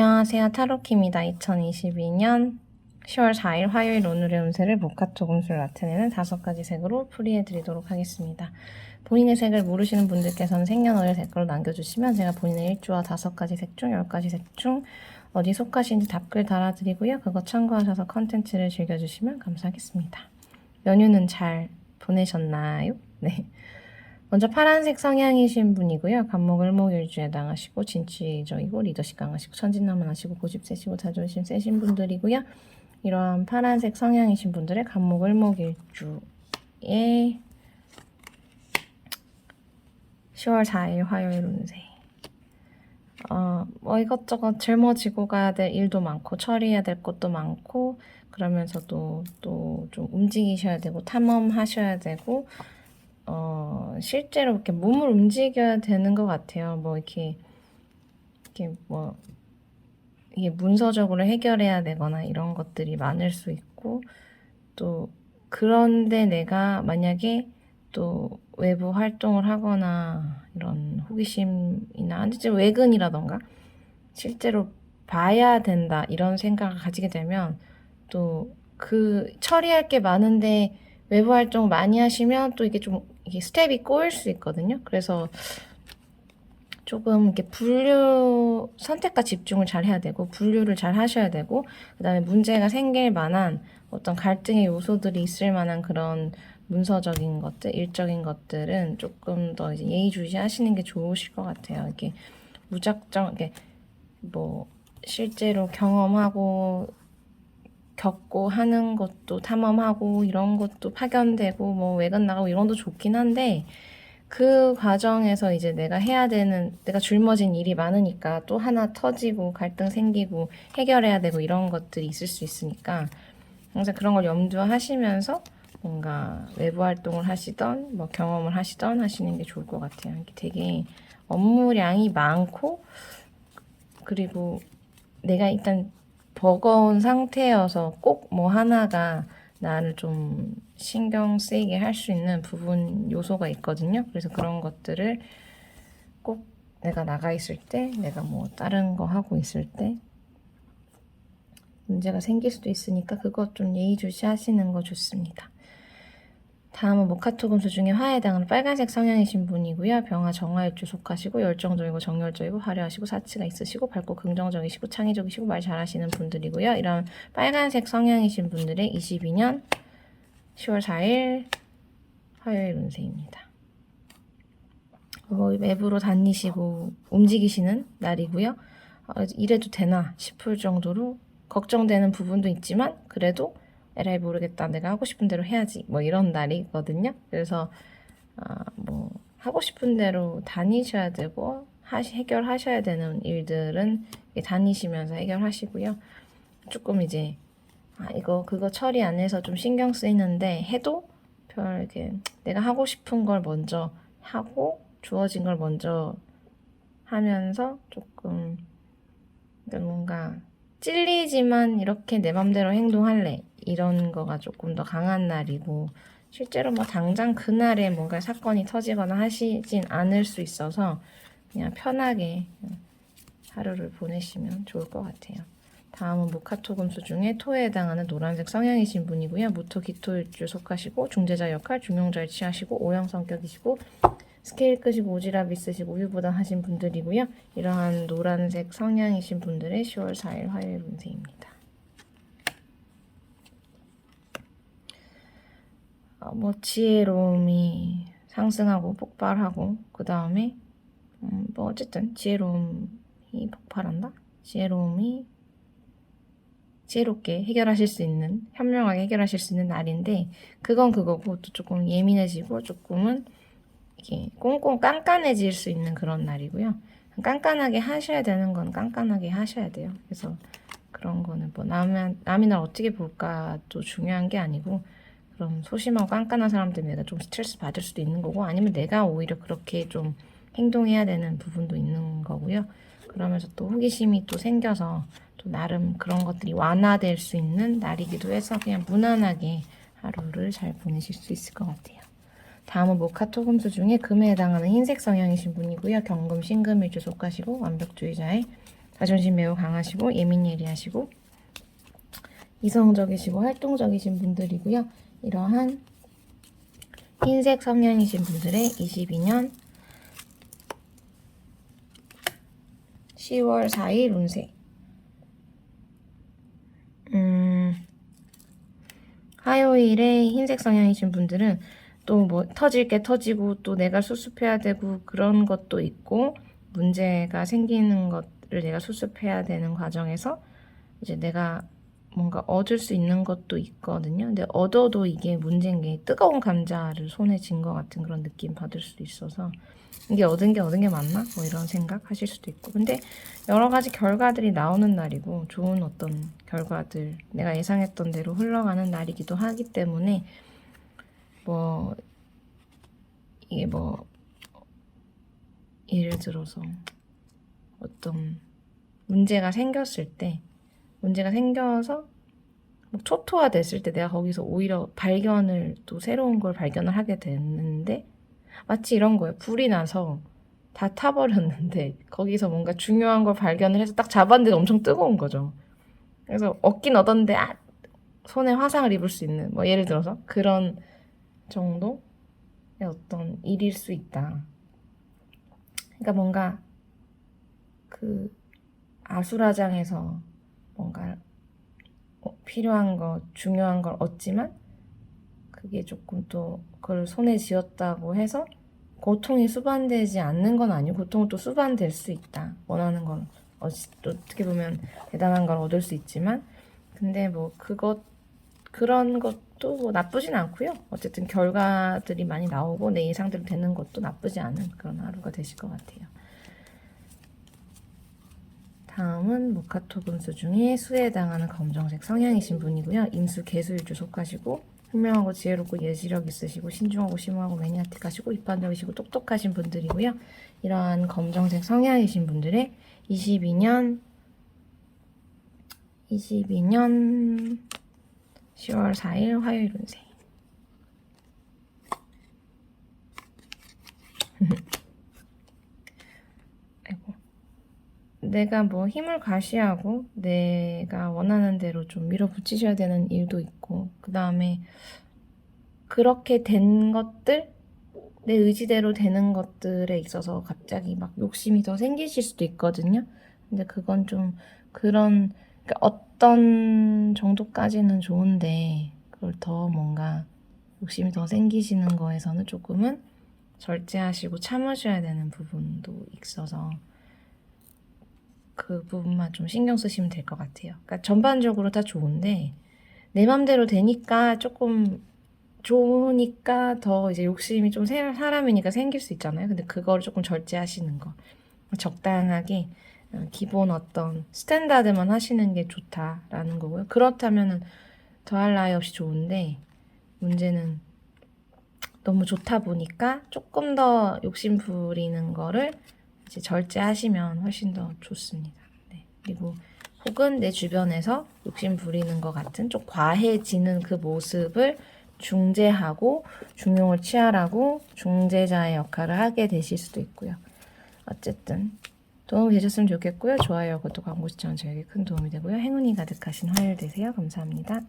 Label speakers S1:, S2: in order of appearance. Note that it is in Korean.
S1: 안녕하세요. 타로키입니다. 2022년 10월 4일 화요일 오늘의 운세를 모카토 금술 나타내는 5가지 색으로 풀이해드리도록 하겠습니다. 본인의 색을 모르시는 분들께서는 생년월일 댓글로 남겨주시면 제가 본인의 일주와 5가지 색 중 10가지 색 중 어디 속하시는지 답글 달아드리고요. 그거 참고하셔서 컨텐츠를 즐겨주시면 감사하겠습니다. 연휴는 잘 보내셨나요? 네. 먼저 파란색 성향이신 분이고요. 간목, 을목, 일주에 해당하시고 진취적이고 리더십 강하시고 천진난만하시고 고집 세시고 자존심 세신 분들이고요. 이러한 파란색 성향이신 분들의 간목, 을목, 일주에 10월 4일 화요일 운세. 뭐 이것저것 짊어지고 가야 될 일도 많고 처리해야 될 것도 많고 그러면서도 또 좀 움직이셔야 되고 탐험하셔야 되고 실제로 이렇게 몸을 움직여야 되는 것 같아요. 뭐 이게 이게 문서적으로 해결해야 되거나 이런 것들이 많을 수 있고 또 그런데 내가 만약에 또 외부 활동을 하거나 이런 호기심이나 아니면 외근이라던가 실제로 봐야 된다 이런 생각을 가지게 되면 또 그 처리할 게 많은데 외부 활동 많이 하시면 또 이게 좀 이게 스텝이 꼬일 수 있거든요. 그래서 조금 이렇게 분류 선택과 집중을 잘 해야 되고 분류를 잘 하셔야 되고 그다음에 문제가 생길 만한 어떤 갈등의 요소들이 있을 만한 그런 문서적인 것들, 일적인 것들은 조금 더 이제 예의주시하시는 게 좋으실 것 같아요. 이렇게 무작정 이렇게 뭐 실제로 경험하고 겪고 하는 것도 탐험하고 이런 것도 파견되고 뭐 외근 나가고 이런 것도 좋긴 한데 그 과정에서 이제 내가 해야 되는 내가 짊어진 일이 많으니까 또 하나 터지고 갈등 생기고 해결해야 되고 이런 것들이 있을 수 있으니까 항상 그런 걸 염두하시면서 뭔가 외부 활동을 하시던 뭐 경험을 하시던 하시는 게 좋을 것 같아요. 이게 되게 업무량이 많고 그리고 내가 일단 버거운 상태여서 꼭 뭐 하나가 나를 좀 신경 쓰이게 할 수 있는 부분 요소가 있거든요. 그래서 그런 것들을 꼭 내가 나가 있을 때, 내가 뭐 다른 거 하고 있을 때 문제가 생길 수도 있으니까 그것 좀 예의주시 하시는 거 좋습니다. 다음은 모카토 금수 중에 화에 해당하는 빨간색 성향이신 분이고요. 병화, 정화일주 속하시고 열정적이고 정열적이고 화려하시고 사치가 있으시고 밝고 긍정적이시고 창의적이시고 말 잘하시는 분들이고요. 이런 빨간색 성향이신 분들의 22년 10월 4일 화요일 운세입니다. 외부로 다니시고 움직이시는 날이고요. 이래도 되나 싶을 정도로 걱정되는 부분도 있지만 그래도 에라이 모르겠다. 내가 하고 싶은 대로 해야지. 뭐 이런 날이거든요. 그래서 뭐 하고 싶은 대로 다니셔야 되고 해결하셔야 되는 일들은 다니시면서 해결하시고요. 조금 이제 이거 그거 처리 안 해서 좀 신경 쓰이는데 해도 별 이렇게 내가 하고 싶은 걸 먼저 하고 주어진 걸 먼저 하면서 조금 뭔가 찔리지만 이렇게 내 맘대로 행동할래 이런 거가 조금 더 강한 날이고 실제로 뭐 당장 그날에 뭔가 사건이 터지거나 하시진 않을 수 있어서 그냥 편하게 하루를 보내시면 좋을 것 같아요. 다음은 모카토 금수 중에 토에 해당하는 노란색 성향이신 분이고요. 무토 기토일주 속하시고 중재자 역할, 중용자를 취하시고 O형 성격이시고 스케일 끄시고 오지랖 있으시고 우유부단하신 분들이고요. 이러한 노란색 성향이신 분들의 10월 4일 화요일 운세입니다. 뭐 지혜로움이 상승하고 폭발하고 그 다음에 뭐 어쨌든 지혜로움이 폭발한다? 지혜롭게 해결하실 수 있는 현명하게 해결하실 수 있는 날인데 그건 그거고 또 조금 예민해지고 조금은 이렇게 꽁꽁 깐깐해질 수 있는 그런 날이고요. 깐깐하게 하셔야 되는 건 깐깐하게 하셔야 돼요. 그래서 그런 거는 뭐 남이 날 어떻게 볼까도 중요한 게 아니고 그럼 소심하고 깐깐한 사람들 내가 좀 스트레스 받을 수도 있는 거고 아니면 내가 오히려 그렇게 좀 행동해야 되는 부분도 있는 거고요. 그러면서 또 호기심이 또 생겨서 또 나름 그런 것들이 완화될 수 있는 날이기도 해서 그냥 무난하게 하루를 잘 보내실 수 있을 것 같아요. 다음은 모카토 금수 중에 금에 해당하는 흰색 성향이신 분이고요. 경금, 신금일주 속하시고 완벽주의자의 자존심 매우 강하시고 예민예리하시고 이성적이시고 활동적이신 분들이고요. 이러한 흰색 성향이신 분들의 22년 10월 4일 운세. 화요일에 흰색 성향이신 분들은 또 뭐 터질 게 터지고 또 내가 수습해야 되고 그런 것도 있고 문제가 생기는 것을 내가 수습해야 되는 과정에서 이제 내가 뭔가 얻을 수 있는 것도 있거든요. 근데 얻어도 이게 문제인 게 뜨거운 감자를 손에 쥔 것 같은 그런 느낌 받을 수도 있어서 이게 얻은 게 맞나? 뭐 이런 생각 하실 수도 있고. 근데 여러 가지 결과들이 나오는 날이고 좋은 어떤 결과들 내가 예상했던 대로 흘러가는 날이기도 하기 때문에 뭐 이게 뭐 예를 들어서 어떤 문제가 생겼을 때 문제가 생겨서 뭐 초토화 됐을 때 내가 거기서 오히려 발견을 또 새로운 걸 발견을 하게 됐는데 마치 이런 거예요. 불이 나서 다 타버렸는데 거기서 뭔가 중요한 걸 발견을 해서 딱 잡았는데 엄청 뜨거운 거죠. 그래서 얻긴 얻었는데 손에 화상을 입을 수 있는 뭐 예를 들어서 그런 정도의 어떤 일일 수 있다. 그러니까 뭔가 그 아수라장에서 뭔가 필요한 거, 중요한 걸 얻지만 그게 조금 또 그걸 손에 쥐었다고 해서 고통이 수반되지 않는 건 아니고 고통은 또 수반될 수 있다. 원하는 건 어떻게 보면 대단한 걸 얻을 수 있지만 근데 뭐 그런 것도 뭐 나쁘진 않고요. 어쨌든 결과들이 많이 나오고 내 예상대로 되는 것도 나쁘지 않은 그런 하루가 되실 것 같아요. 다음은 모카토 분수 중에 수혜당하는 검정색 성향이신 분이고요. 임수 개수일주 속하시고 현명하고 지혜롭고 예지력 있으시고 신중하고 심오하고 매니아틱하시고 입반적이시고 똑똑하신 분들이고요. 이러한 검정색 성향이신 분들의 22년 10월 4일 화요일 운세. 아이고. 내가 뭐 힘을 과시하고 내가 원하는 대로 좀 밀어붙이셔야 되는 일도 있고 그 다음에 그렇게 된 것들 내 의지대로 되는 것들에 있어서 갑자기 막 욕심이 더 생기실 수도 있거든요. 근데 그건 좀 그런 그러니까 어떤 정도까지는 좋은데 그걸 더 뭔가 욕심이 더 생기시는 거에서는 조금은 절제하시고 참으셔야 되는 부분도 있어서 그 부분만 좀 신경 쓰시면 될 것 같아요. 그러니까 전반적으로 다 좋은데 내 맘대로 되니까 조금 좋으니까 더 이제 욕심이 좀 사람이니까 생길 수 있잖아요. 근데 그걸 조금 절제하시는 거. 적당하게 기본 어떤 스탠다드만 하시는 게 좋다라는 거고요. 그렇다면은 더할 나위 없이 좋은데 문제는 너무 좋다 보니까 조금 더 욕심 부리는 거를 이제 절제하시면 훨씬 더 좋습니다. 네. 그리고 혹은 내 주변에서 욕심 부리는 것 같은 좀 과해지는 그 모습을 중재하고 중용을 취하라고 중재자의 역할을 하게 되실 수도 있고요. 어쨌든 도움이 되셨으면 좋겠고요. 좋아요, 구독, 광고 시청은 저에게 큰 도움이 되고요. 행운이 가득하신 화요일 되세요. 감사합니다.